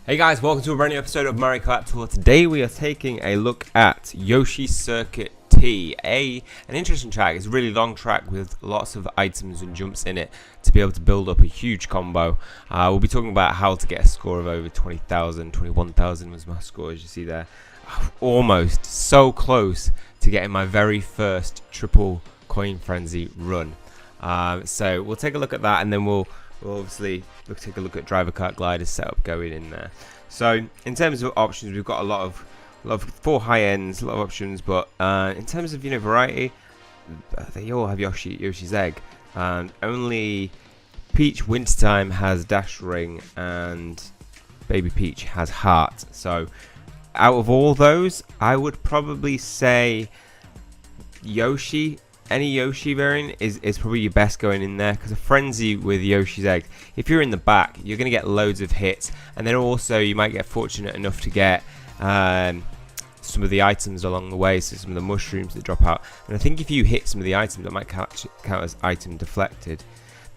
Hey guys, welcome to a brand new episode of Mario Kart Tour. Today we are taking a look at Yoshi Circuit T, an interesting track. It's a really long track with lots of items and jumps in it to be able to build up a huge combo. We'll be talking about how to get a score of over 20,000, 21,000 was my score, as you see there. Almost so close to getting my very first triple coin frenzy run. So we'll take a look at that, and then we'll obviously take a look at driver kart glider setup going in there. So in terms of options, we've got a lot of 4 high ends, a lot of options, but in terms of variety, they all have Yoshi's egg, and only Peach Wintertime has dash ring and Baby Peach has heart. So out of all those, I would probably say Yoshi. Any Yoshi variant is probably your best going in there, because a frenzy with Yoshi's egg, if you're in the back, you're going to get loads of hits, and then also you might get fortunate enough to get some of the items along the way, so some of the mushrooms that drop out. And I think if you hit some of the items, that might count as item deflected.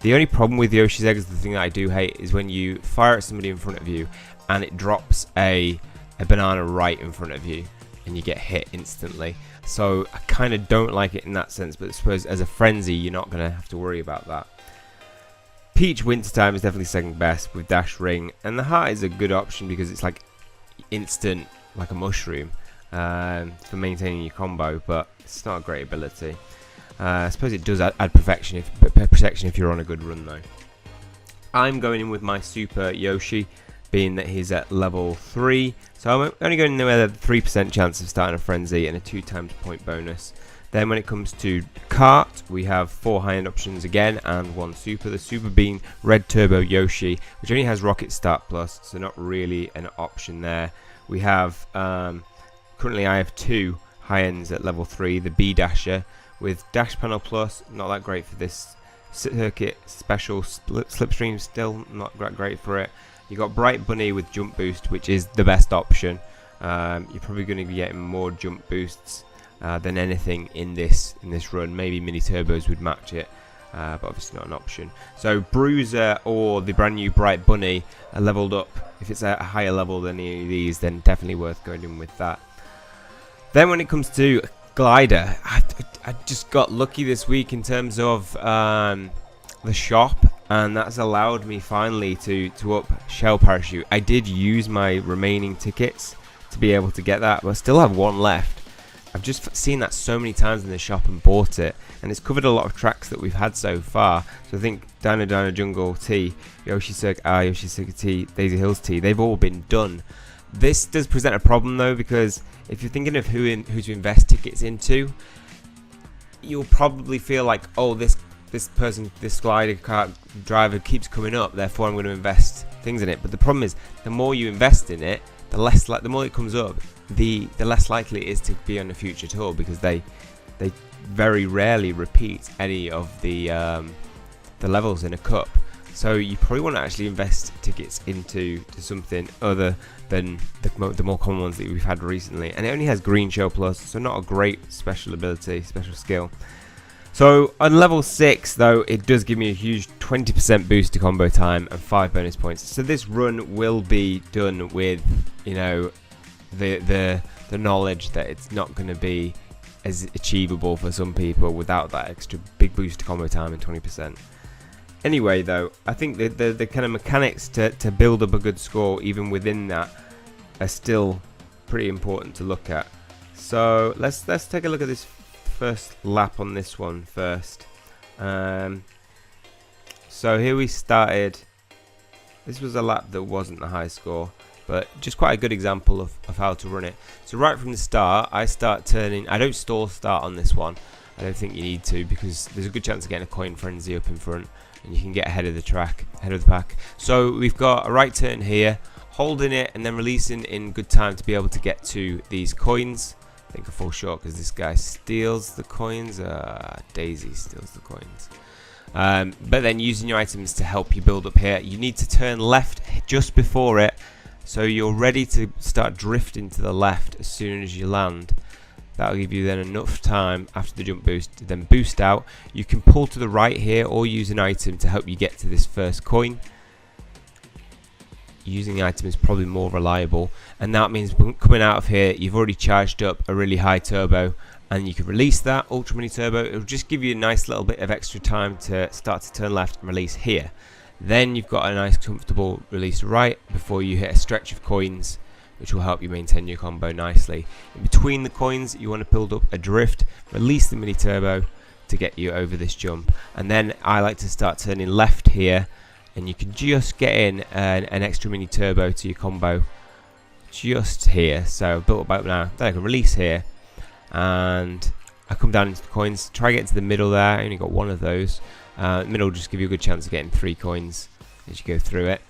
The only problem with Yoshi's egg, is the thing that I do hate, is when you fire at somebody in front of you and it drops a banana right in front of you and you get hit instantly. So I kind of don't like it in that sense, but I suppose as a frenzy you're not going to have to worry about that. Peach Wintertime is definitely second best with dash ring, and the heart is a good option because it's like instant, like a mushroom, for maintaining your combo, but it's not a great ability. I suppose it does add protection if you're on a good run though. I'm going in with my Super Yoshi, being that he's at level 3, so I'm only going in there with a 3% chance of starting a frenzy and a 2 times point bonus. Then when it comes to Kart, we have 4 high-end options again and 1 super. The super being Red Turbo Yoshi, which only has Rocket Start Plus, so not really an option there. We have, currently I have 2 high-ends at level 3, the B Dasher with Dash Panel Plus, not that great for this circuit. Special Slipstream, still not that great for it. You got Bright Bunny with Jump Boost, which is the best option. You're probably going to be getting more jump boosts than anything in this run. Maybe mini turbos would match it, but obviously not an option. So Bruiser or the brand new Bright Bunny are leveled up. If it's at a higher level than any of these, then definitely worth going in with that. Then when it comes to glider, I just got lucky this week in terms of the shop, and that's allowed me finally to up Shell Parachute. I did use my remaining tickets to be able to get that, but I still have 1 left. I've just seen that so many times in the shop and bought it, and it's covered a lot of tracks that we've had so far. So I think Dino Jungle T, Yoshi Circuit T, Daisy Hills T, they've all been done. This does present a problem though, because if you're thinking of who to invest tickets into, you'll probably feel like, oh, this glider kart driver keeps coming up, therefore I'm going to invest things in it. But the problem is, the more you invest in it, the more it comes up, the less likely it is to be on a future tour, because they very rarely repeat any of the levels in a cup. So you probably want to actually invest tickets into something other than the more common ones that we've had recently. And it only has Green Shell Plus, so not a great special ability, special skill. So on level 6 though, it does give me a huge 20% boost to combo time and 5 bonus points. So this run will be done with, the knowledge that it's not going to be as achievable for some people without that extra big boost to combo time and 20%. Anyway though, I think the kind of mechanics to build up a good score even within that are still pretty important to look at. So let's take a look at this first lap on this one first. So here we started. This was a lap that wasn't the high score, but just quite a good example of how to run it. So right from the start, I start turning. I don't stall start on this one. I don't think you need to, because there's a good chance of getting a coin frenzy up in front, and you can get ahead of the pack. So we've got a right turn here, holding it and then releasing in good time to be able to get to these coins. I think I fall short because this guy steals the coins. Daisy steals the coins. But then using your items to help you build up here, you need to turn left just before it, so you're ready to start drifting to the left as soon as you land. That'll give you then enough time after the jump boost to then boost out. You can pull to the right here or use an item to help you get to this first coin. using the item is probably more reliable, and that means coming out of here you've already charged up a really high turbo, and you can release that ultra mini turbo. It'll just give you a nice little bit of extra time to start to turn left and release here. Then you've got a nice comfortable release right before you hit a stretch of coins, which will help you maintain your combo nicely. In between the coins, you want to build up a drift, release the mini turbo to get you over this jump, and then I like to start turning left here, and you can just get in an extra mini turbo to your combo just here. So I've built up about now. Then I can release here, and I come down into the coins, try to get to the middle there. I only got one of those. The middle will just give you a good chance of getting 3 coins as you go through it.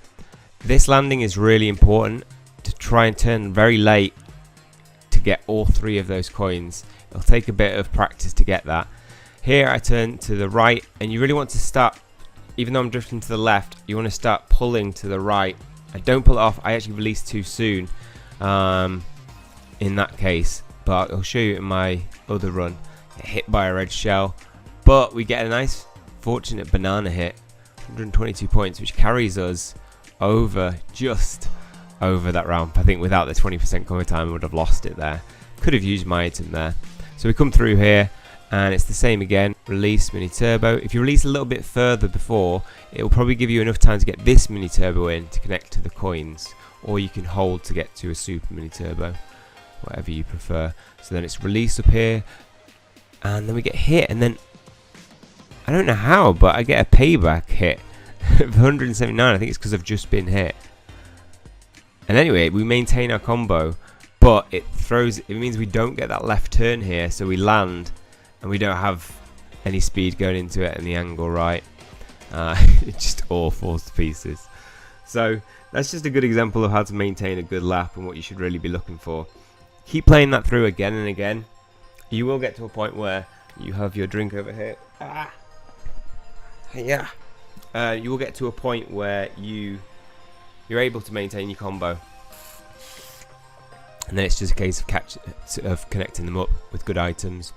This landing is really important, to try and turn very late to get all 3 of those coins. It'll take a bit of practice to get that. Here I turn to the right, and you really want to start, even though I'm drifting to the left, you want to start pulling to the right. I don't pull it off, I actually release too soon in that case, but I'll show you in my other run. Get hit by a red shell, but we get a nice fortunate banana hit, 122 points, which carries us over, just over that ramp. I think without the 20% cover time I would have lost it there. Could have used my item there. So we come through here, and it's the same again. Release mini turbo. If you release a little bit further before, it will probably give you enough time to get this mini turbo in to connect to the coins, or you can hold to get to a super mini turbo, whatever you prefer. So then it's release up here, and then we get hit, and then I don't know how, but I get a payback hit of 179. I think it's because I've just been hit. And anyway, we maintain our combo, but it means we don't get that left turn here, so we land and we don't have any speed going into it, and the angle right. It just all falls to pieces. So that's just a good example of how to maintain a good lap and what you should really be looking for. Keep playing that through again and again. You will get to a point where you have your drink over here. Yeah. You will get to a point where you're able to maintain your combo, and then it's just a case of connecting them up with good items,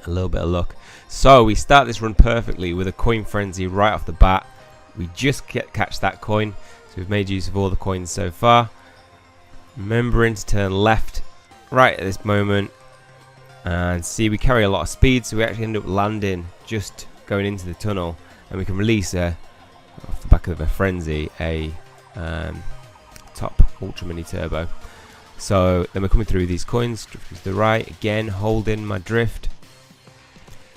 a little bit of luck. So we start this run perfectly with a coin frenzy right off the bat. We just catch that coin, so we've made use of all the coins so far. Remembering to turn left right at this moment, and see, we carry a lot of speed, so we actually end up landing just going into the tunnel, and we can release off the back of a frenzy a top ultra mini turbo. So then we're coming through these coins, drifting to the right again, holding my drift,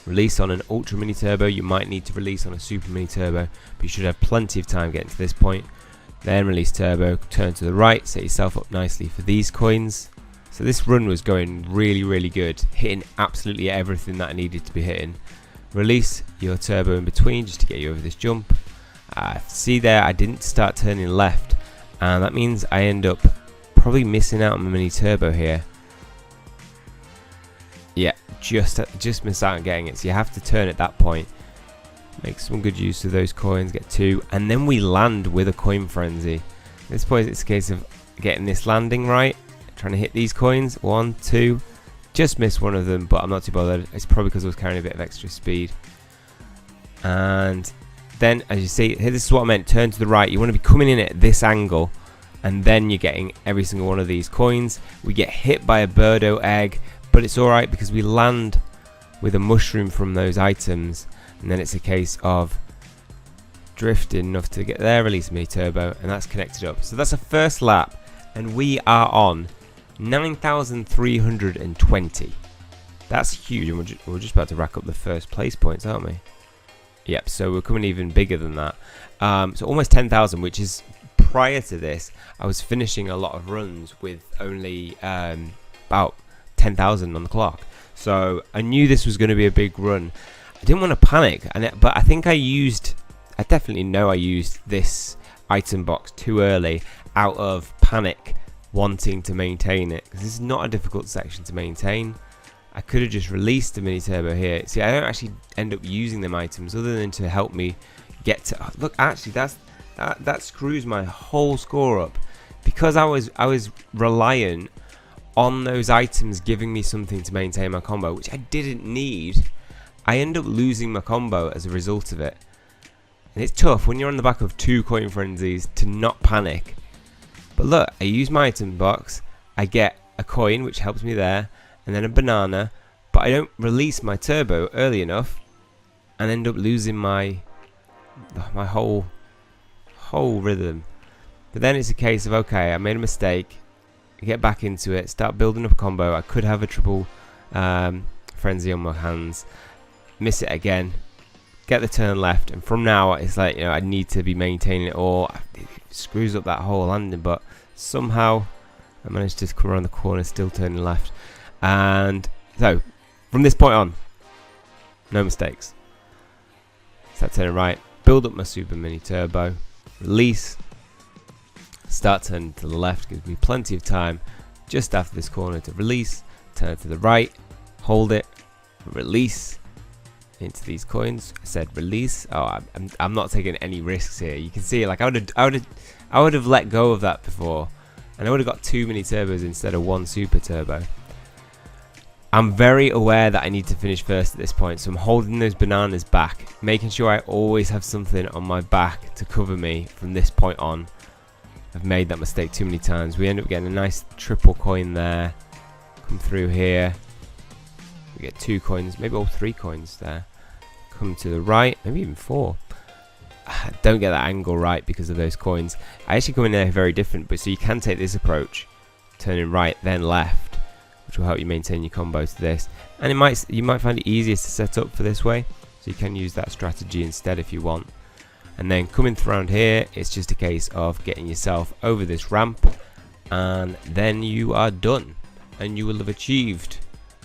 release on an ultra mini turbo. You might need to release on a super mini turbo, but you should have plenty of time getting to this point. Then release turbo, turn to the right, set yourself up nicely for these coins. So this run was going really good, hitting absolutely everything that I needed to be hitting. Release your turbo in between just to get you over this jump. See there, I didn't start turning left, and that means I end up probably missing out on my mini turbo here. Yeah, just miss out on getting it, so you have to turn at that point. Make some good use of those coins, get 2, and then we land with a coin frenzy. At this point it's a case of getting this landing right, trying to hit these coins. 1, 2, just missed one of them, but I'm not too bothered. It's probably because I was carrying a bit of extra speed. And then, as you see here, this is what I meant, turn to the right. You want to be coming in at this angle, and then you're getting every single one of these coins. We get hit by a Birdo egg, but it's alright because we land with a mushroom from those items, and then it's a case of drifting enough to get there, release mini turbo, and that's connected up. So that's a first lap, and we are on 9,320. That's huge, and we're just about to rack up the first place points, aren't we? Yep, so we're coming even bigger than that. So almost 10,000, which is, prior to this, I was finishing a lot of runs with only about 10,000 on the clock. So I knew this was going to be a big run. I didn't want to panic, but I think I definitely know I used this item box too early out of panic, wanting to maintain it, because this is not a difficult section to maintain. I could have just released the mini turbo here. See, I don't actually end up using them items other than to help me get to. Oh, look, actually, that screws my whole score up, because I was reliant on those items giving me something to maintain my combo, which I didn't need. I end up losing my combo as a result of it, and it's tough when you're on the back of 2 coin frenzies to not panic But look, I use my item box, I get a coin which helps me there, and then a banana, but I don't release my turbo early enough and end up losing my whole rhythm. But then it's a case of, okay, I made a mistake, I get back into it, start building up a combo. I could have a triple frenzy on my hands, miss it again, get the turn left, and from now it's like, I need to be maintaining it all. It screws up that whole landing, but somehow I managed to come around the corner still turning left. And so from this point on, no mistakes. Start turning right, build up my super mini turbo, release, start turning to the left, gives me plenty of time just after this corner to release, turn to the right, hold it, release into these coins. I said release. Oh, I'm not taking any risks here. You can see, like, I would have let go of that before, and I would have got too many turbos instead of one super turbo. I'm very aware that I need to finish first at this point, so I'm holding those bananas back, making sure I always have something on my back to cover me from this point on. I've made that mistake too many times. We end up getting a nice triple coin there. Come through here. We get 2 coins, maybe all 3 coins there. Come to the right, maybe even 4. I don't get that angle right because of those coins. I actually come in there very different, but so you can take this approach, turning right then left, which will help you maintain your combo to this. And you might find it easiest to set up for this way, so you can use that strategy instead if you want. And then coming around here, it's just a case of getting yourself over this ramp, and then you are done, and you will have achieved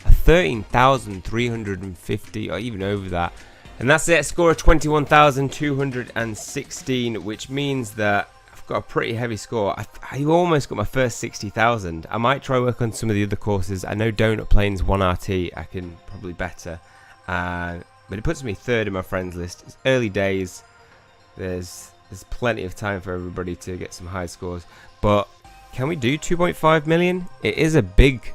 a 13,350, or even over that. And that's it, a score of 21,216, which means that I've got a pretty heavy score. I almost got my first 60,000. I might try work on some of the other courses. I know Donut Plains 1RT I can probably better, but it puts me 3rd in my friends list. It's early days. There's plenty of time for everybody to get some high scores, but can we do 2.5 million? It is a big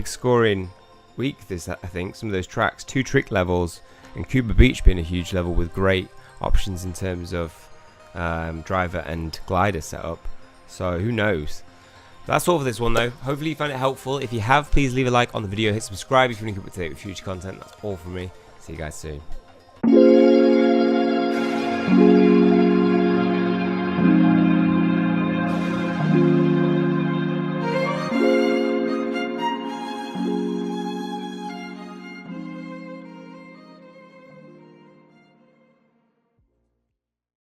scoring week. This, I think, some of those tracks, 2 trick levels, and Cuba Beach being a huge level with great options in terms of driver and glider setup. So who knows? That's all for this one though. Hopefully you found it helpful. If you have, please leave a like on the video, hit subscribe if you want to keep up to date with future content. That's all from me. See you guys soon.